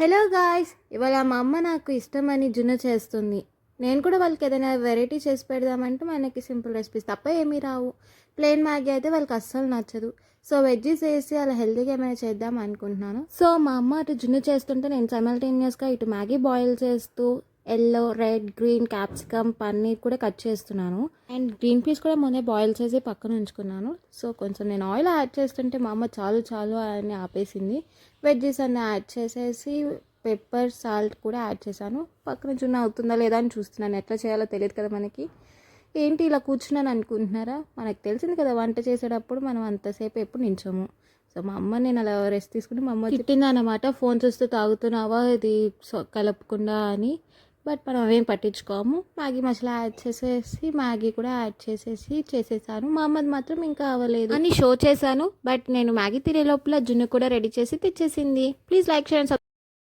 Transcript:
Hello guys, ఇవాళ మా అమ్మ నాకు ఇష్టమని జున్ను చేస్తుంది. నేను కూడా వాళ్ళకి ఏదైనా వెరైటీ చేసి పెడదామంటే మనకి సింపుల్ రెసిపీస్ తప్ప ఏమీ రావు. ప్లెయిన్ మ్యాగీ అయితే వాళ్ళకి అస్సలు నచ్చదు. సో వెజ్జీస్ వేసి అలా హెల్తీగా ఏమైనా చేద్దాం అనుకుంటున్నాను. సో మా అమ్మ అటు జున్ను చేస్తుంటే నేను సైమల్టేనియస్గా ఇటు మ్యాగీ బాయిల్ చేస్తూ yellow, red, green, capsicum, paneer కూడా కట్ చేస్తున్నాను. అండ్ గ్రీన్ పీస్ కూడా ముందే బాయిల్ చేసి పక్కన ఉంచుకున్నాను. సో కొంచెం నేను ఆయిల్ యాడ్ చేస్తుంటే మా అమ్మ చాలు చాలు అని ఆపేసింది. వెజ్జెస్ అన్నీ యాడ్ చేసేసి పెప్పర్, సాల్ట్ కూడా యాడ్ చేశాను. పక్కన జున్ను అవుతుందా లేదా అని చూస్తున్నాను. ఎట్లా చేయాలో తెలియదు కదా మనకి. ఏంటి ఇలా కూర్చున్నాను అనుకుంటున్నారా? మనకు తెలిసింది కదా వంట చేసేటప్పుడు మనం అంతసేపు ఎప్పుడు నించోము. సో మా అమ్మ నేను అలా రెస్ట్ తీసుకుంటే మా అమ్మ తిట్టిందన్నమాట, ఫోన్ చూస్తూ తాగుతున్నావా ఇది కలపకుండా అని. బట్ మనం అవేం పట్టించుకోము. మ్యాగీ మసాలా యాడ్ చేసేసి మ్యాగీ కూడా యాడ్ చేసేసి చేసేసాను. మా అమ్మది మాత్రం ఇంకా అవ్వలేదు అని షో చేశాను. బట్ నేను మ్యాగీ తినే లోపల జున్ను కూడా రెడీ చేసి తెచ్చేసింది. Please like, share and